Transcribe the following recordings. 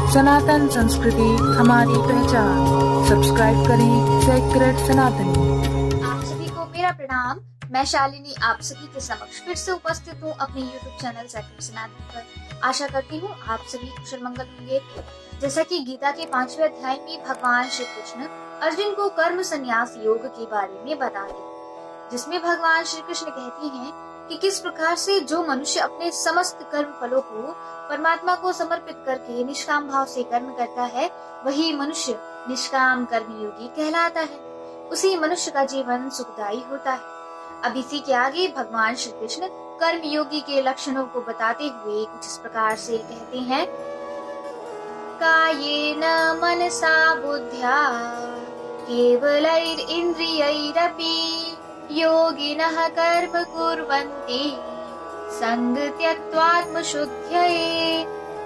सनातन संस्कृति हमारी पहचान। सब्सक्राइब करें सेक्रेड सनातनी। आप सभी को मेरा प्रणाम। मैं शालिनी आप सभी के समक्ष फिर से उपस्थित हूँ अपने YouTube चैनल सेक्रेड सनातनी पर। आशा करती हूँ आप सभी कुशल मंगल होंगे। जैसा कि गीता के 5वें अध्याय में भगवान श्री कृष्ण अर्जुन को कर्म संन्यास योग के बारे में बताते हैं, जिसमें भगवान श्री कृष्ण कहते हैं कि किस प्रकार से जो मनुष्य अपने समस्त कर्म फलों को परमात्मा को समर्पित करके निष्काम भाव से कर्म करता है, वही मनुष्य निष्काम कर्मयोगी कहलाता है। उसी मनुष्य का जीवन सुखदायी होता है। अब इसी के आगे भगवान श्री कृष्ण कर्मयोगी के लक्षणों को बताते हुए कुछ इस प्रकार से कहते हैं। कायेन मनसा बुद्ध्या केवलैर् इंद्रियैरपि योगिनः कर्म कुर्वन्ति संग त्यक्त्वात्मशुद्धये।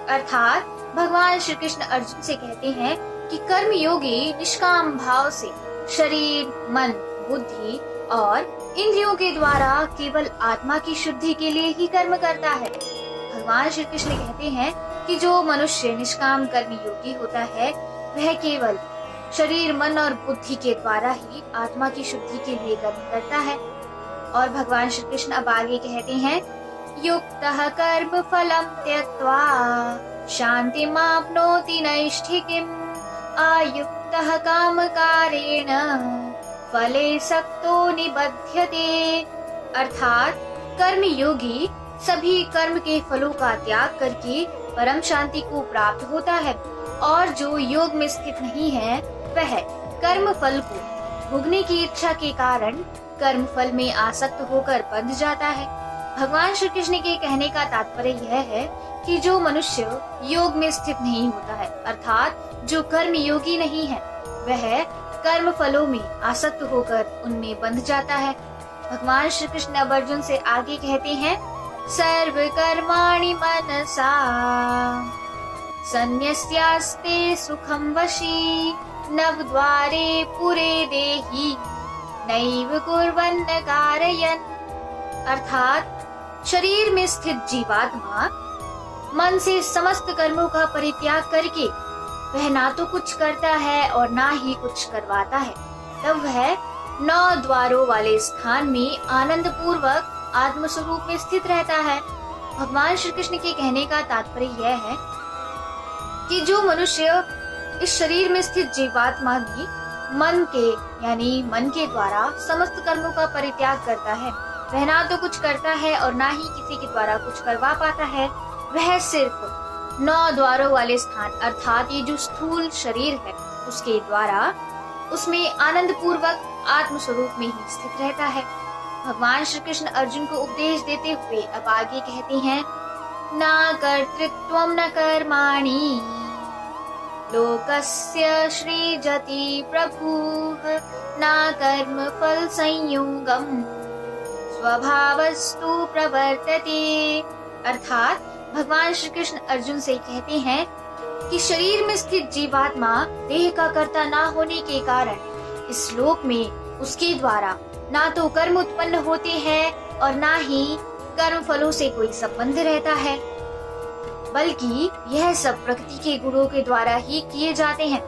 अर्थात भगवान श्री कृष्ण अर्जुन से कहते हैं कि कर्म योगी निष्काम भाव से शरीर, मन, बुद्धि और इंद्रियों के द्वारा केवल आत्मा की शुद्धि के लिए ही कर्म करता है। भगवान श्री कृष्ण कहते हैं कि जो मनुष्य निष्काम कर्म योगी होता है, वह केवल शरीर, मन और बुद्धि के द्वारा ही आत्मा की शुद्धि के लिए कर्म करता है। और भगवान श्री कृष्ण अब आगे कहते हैं, युक्तः कर्म फलं त्यक्त्वा शान्तिमाप्नोति नैष्ठिकीम् अयुक्तः कामकारेण फले सक्तो निबध्यते। अर्थात कर्म योगी सभी कर्म के फलों का त्याग करके परम शांति को प्राप्त होता है, और जो योग में स्थित नहीं है वह कर्म फल को भोगने की इच्छा के कारण कर्म फल में आसक्त होकर बंध जाता है। भगवान श्री कृष्ण के कहने का तात्पर्य यह है कि जो मनुष्य योग में स्थित नहीं होता है, अर्थात जो कर्म योगी नहीं है, वह कर्म फलों में आसक्त होकर उनमें बंध जाता है। भगवान श्री कृष्ण अब अर्जुन से आगे कहते हैं, सर्व कर्माणि मनसा सन्न्यस्यास्ते सुखं वशी नवद्वारे पुरे देहि नैव कुर्वन्न कारयन्। अर्थात शरीर में स्थित जीवात्मा मन से समस्त कर्मों का परित्याग करके वह ना तो कुछ करता है और ना ही कुछ करवाता है, तब वह 9 द्वारों वाले स्थान में आनंद पूर्वक आत्म स्वरूप में स्थित रहता है। भगवान श्री कृष्ण के कहने का तात्पर्य यह है कि जो मनुष्य इस शरीर में स्थित जीवात्मा में मन के द्वारा समस्त कर्मों का परित्याग करता है, वह ना तो कुछ करता है और ना ही किसी के द्वारा कुछ करवा पाता है। वह सिर्फ 9 द्वारों वाले स्थान, अर्थात ये जो स्थूल शरीर है उसके द्वारा उसमें आनंद पूर्वक आत्म स्वरूप में ही स्थित रहता है। भगवान श्री कृष्ण अर्जुन को उपदेश देते हुए अब आगे कहते हैं, ना कर्तृत्वं न कर्माणि लोकस्य सृजति प्रभुः ना कर्म फल संयोगम् स्वभावस्तु प्रवर्तते। अर्थात भगवान श्री कृष्ण अर्जुन से कहते हैं कि शरीर में स्थित जीवात्मा देह का कर्ता ना होने के कारण इस लोक में उसके द्वारा ना तो कर्म उत्पन्न होते हैं और ना ही कर्म फलों से कोई संबंध रहता है, बल्कि यह सब प्रकृति के गुणों के द्वारा ही किए जाते हैं।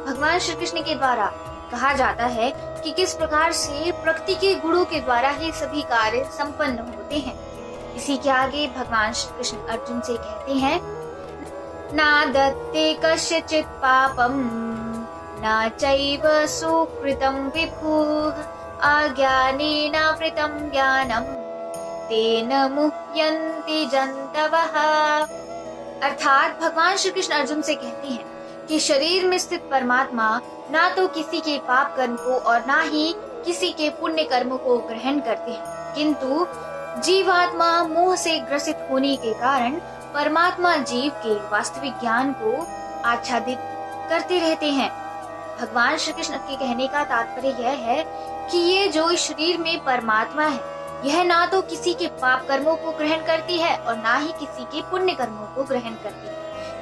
भगवान श्री कृष्ण के द्वारा कहा जाता है कि किस प्रकार से प्रकृति के गुणों के द्वारा ही सभी कार्य संपन्न होते हैं। इसी के आगे भगवान श्री कृष्ण अर्जुन से कहते हैं, ना दत्ते कस्यचित् पापं न चैव सुकृतं विभुः अज्ञानेनावृतं ज्ञानं तेन मुह्यन्ति जन्तवः। अर्थात भगवान श्री कृष्ण अर्जुन से कहते हैं कि शरीर में स्थित परमात्मा ना तो किसी के पाप कर्म को और ना ही किसी के पुण्य कर्मों को ग्रहण करते हैं, किंतु जीवात्मा मोह से ग्रसित होने के कारण परमात्मा जीव के वास्तविक ज्ञान को आच्छादित करते रहते हैं। भगवान श्री कृष्ण के कहने का तात्पर्य यह है कि ये जो इस शरीर में परमात्मा है, यह ना तो किसी के पाप कर्मों को ग्रहण करती है और ना ही किसी के पुण्य कर्मों को ग्रहण करती है,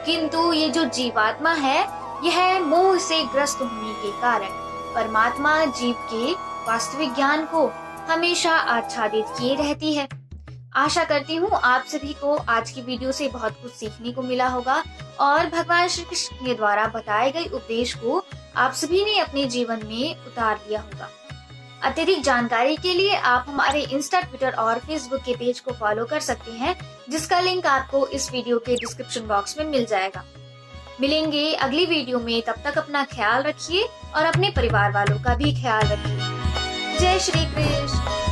किंतु ये जो जीवात्मा है यह मोह से ग्रस्त होने के कारण परमात्मा जीव के वास्तविक ज्ञान को हमेशा आच्छादित किए रहती है। आशा करती हूँ आप सभी को आज की वीडियो से बहुत कुछ सीखने को मिला होगा और भगवान श्री कृष्ण के द्वारा बताए गए उपदेश को आप सभी ने अपने जीवन में उतार लिया होगा। अत्यधिक जानकारी के लिए आप हमारे इंस्टा, ट्विटर और फेसबुक के पेज को फॉलो कर सकते हैं, जिसका लिंक आपको इस वीडियो के डिस्क्रिप्शन बॉक्स में मिल जाएगा। मिलेंगे अगली वीडियो में, तब तक अपना ख्याल रखिए और अपने परिवार वालों का भी ख्याल रखिए। जय श्री कृष्ण।